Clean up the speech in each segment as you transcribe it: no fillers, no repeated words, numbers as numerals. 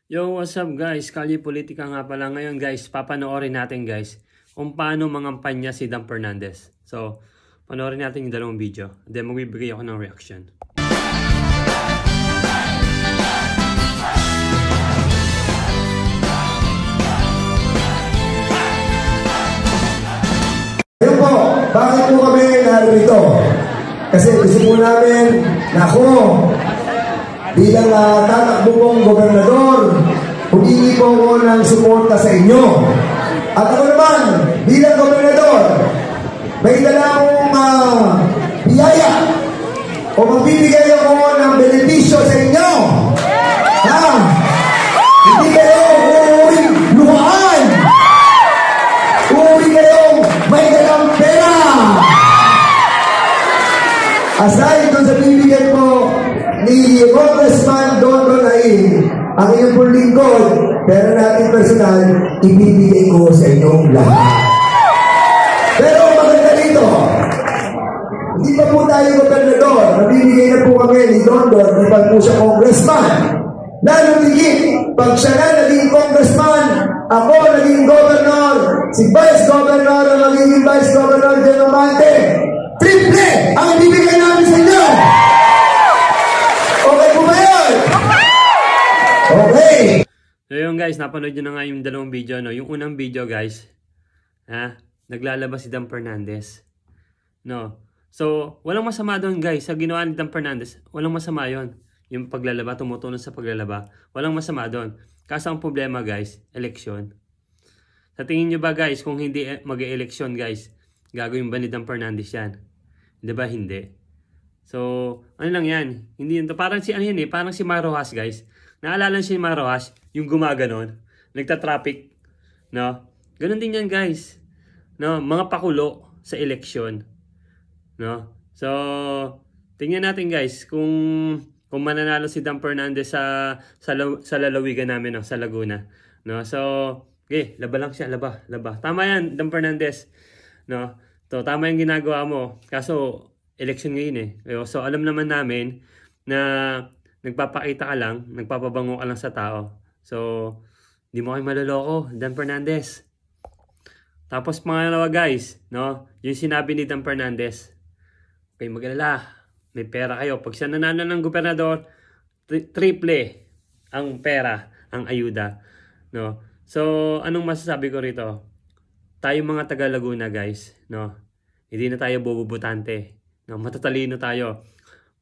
Yo, what's up guys? Kalye Politika nga pala ngayon guys. Papanoorin natin guys kung paano mangampanya si Dan Fernandez. So, panoorin natin yung dalawang video. Then magbibigay ako ng reaction. Ayun po, bakit po kami narito? Kasi gusto po namin na ako bilang tatakbo pong gobernador, humingi po ako ng suporta sa inyo. At ako naman, bilang gobernador, may dala akong biyaya o magbibigay ako ng benepisyo sa inyo. Hindi kayo uuwing luhaan. Uuwi kayong may dalang pera. Aside doon sa bibigyan po ni Congressman Don Ronain, ang inyong pong lingkod, pero natin personal, ibibigay ko sa inyong lahat. Pero maganda rito, hindi pa po tayo gobernador, nabibigay na po kami ni Don pag po siya congressman. Lalo higit, pag siya na naging congressman, ako naging governor, si Vice Governor na magiging Vice Governor de Normante, triple ang ibibigay namin sa inyo! Okay po ba yun? Okay! So yun guys, napanood nyo na nga yung dalawang video. No? Yung unang video guys, naglalabas si Dan Fernandez. No? So, walang masama doon guys. Sa ginawa ni Dan Fernandez, walang masama yon. Yung paglalaba, tumutulong sa paglalaba. Walang masama doon. Kaso ang problema guys, eleksyon. Sa tingin nyo ba guys, kung hindi mag-e-eleksyon guys, gagawin ba ni Dan Fernandez yan? Diba hindi? So, ano lang yan? Hindi yun to. Parang si, ano yan eh, parang si Marojas guys. Naalala si Marojas, yung gumaganon, nagta-traffic, no? Ganon din yan guys. No? Mga pakulo sa eleksyon. No? So, tingnan natin guys kung mananalo si Dan Fernandez sa lalawigan namin, no? Sa Laguna. No? So, okay, laba lang siya, laba. Tama yan, Dan Fernandez. No? So, tama yung ginagawa mo. Kaso, election ngayon eh. So, alam naman namin na nagpapakita ka lang, nagpapabango ka lang sa tao. So, hindi mo kayo maloloko, Dan Fernandez. Tapos pangalawa guys, no? Yung sinabi ni Dan Fernandez, okay, mag-alala, may pera kayo. Pag siya nanalo ng gobernador, triple ang pera, ang ayuda. No? So, anong masasabi ko rito? Tayo mga taga Laguna guys, no? Hindi na tayo bububutante. No? Matatalino tayo.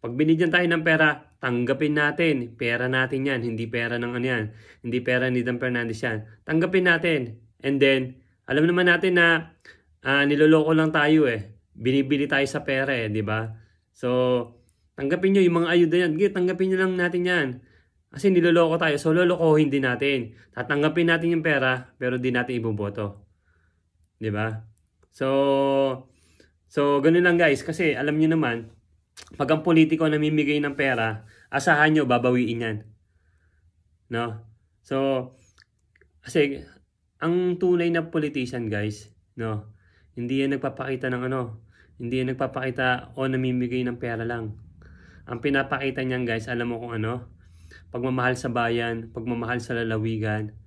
Pag binigyan tayo ng pera, tanggapin natin. Pera natin yan. Hindi pera ng ano yan. Hindi pera ni Dan Fernandez yan. Tanggapin natin. And then, alam naman natin na niloloko lang tayo eh. Binibili tayo sa pera eh, di ba? So, tanggapin nyo yung mga ayuda yan. Tanggapin nyo lang natin yan. Kasi niloloko tayo. So, lolokohin din natin. Tatanggapin natin yung pera, pero di natin iboboto. Di ba? So, ganun lang guys. Kasi alam nyo naman, pag ang politiko namimigay ng pera, asahan nyo, babawiin yan. No? So, kasi, ang tunay na politician guys, no? Hindi yan nagpapakita ng ano, hindi yan nagpapakita o namimigay ng pera lang. Ang pinapakita niyan guys, alam mo kung ano? Pagmamahal sa bayan, pagmamahal sa lalawigan,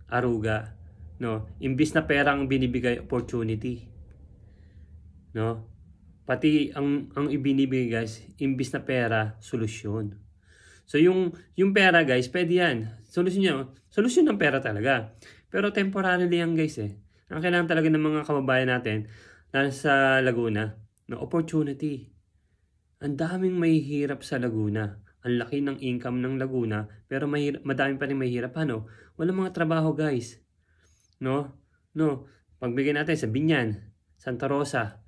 aruga, no? Imbis na pera ang binibigay, opportunity. No? Pati ang ibinibigay guys, imbis na pera, solusyon. So yung pera guys, pwede yan. Solusyon ng pera talaga. Pero temporarily yan guys eh. Ang kailangan talaga ng mga kababayan natin na sa Laguna, na opportunity. Ang daming mahihirap sa Laguna. Ang laki ng income ng Laguna, pero madami pa rin mahihirap. Ano? Walang mga trabaho guys. No? Pagbigyan natin sa Binyan, Santa Rosa,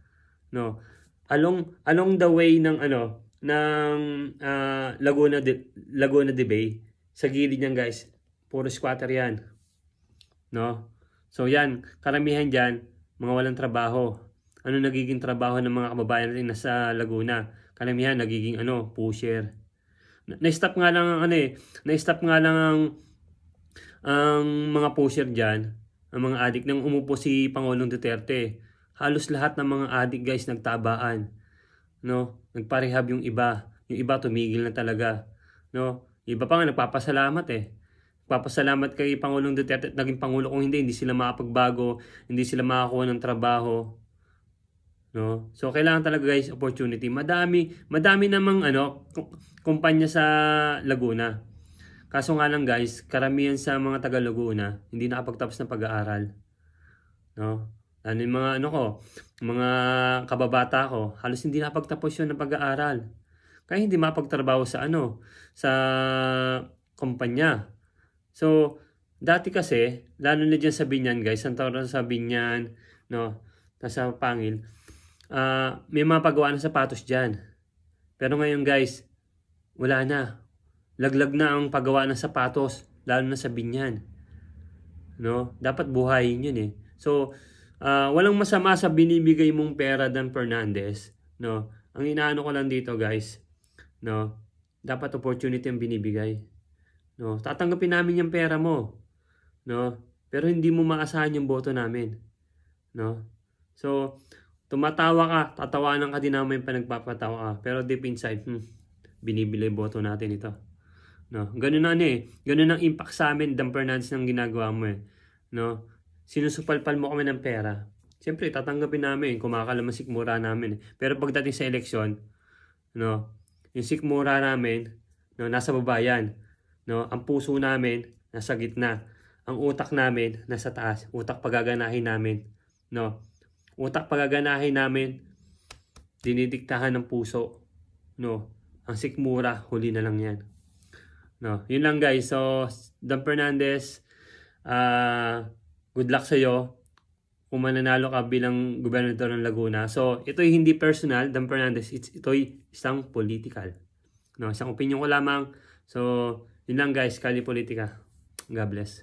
no? Along the way ng Laguna de Bay, sa gilid niyan guys, puro squatter yan. No? So yan, karamihan diyan mga walang trabaho. Ano nagiging trabaho ng mga kababayan natin nasa Laguna? Karamihan nagiging pusher. Na-stop nga lang ang mga pusher diyan, ang mga adik nang umupo si Pangulong Duterte. Halos lahat ng mga adik guys nagtabaan. No? Nagparehab yung iba. Yung iba tumigil na talaga. No? Iba pa nga nagpapasalamat eh. Papasalamat kay Pangulong Duterte at naging Pangulo. Kung hindi sila makapagbago, hindi sila makakuha ng trabaho. No? So, kailangan talaga guys, opportunity. Madami namang kumpanya sa Laguna. Kaso nga lang guys, karamihan sa mga taga Laguna, hindi nakapagtapos ng pag-aaral. No? Ano yung mga mga kababata ko, halos hindi nakapagtapos yun ng pag-aaral. Kaya hindi mapagtrabaho sa sa kumpanya. So, dati kasi, lalo na dyan sa Binyan guys, ang tawag sa Binyan, nasa Pangil, may mga paggawa ng sapatos dyan. Pero ngayon guys, wala na. Laglag na ang paggawa ng sapatos, lalo na sa Binyan. Dapat buhayin yun eh. So, walang masama sa binibigay mong pera Dan Fernandez. Ang inaano ko lang dito guys, dapat opportunity ang binibigay. Tatanggapin namin yung pera mo. Pero hindi mo maasahan yung boto namin. So, tumatawa ka, tatawanan ka din namin pa nagpapatawa ka. Pero deep inside, binibili boto natin ito. Ganun na ganun ang impact sa amin, Dan Fernandez, ng ginagawa mo eh. Sinusupalpal mo kami ng pera. Siyempre, tatanggapin namin, kumakalaman sikmura namin. Pero pagdating sa eleksyon, yung sikmura namin, nasa babayan. Ang puso namin, nasa gitna. Ang utak namin, nasa taas. Utak pagaganahin namin. Utak pagaganahin namin, dinidiktahan ng puso. Ang sikmura, huli na lang yan. Yun lang guys. So, Dan Fernandez, good luck sa'yo kung mananalo ka bilang gobernador ng Laguna. So, ito'y hindi personal, Dan Fernandez. Ito'y isang political. Isang opinion ko lamang. So, yun lang guys, Kali Politika. God bless.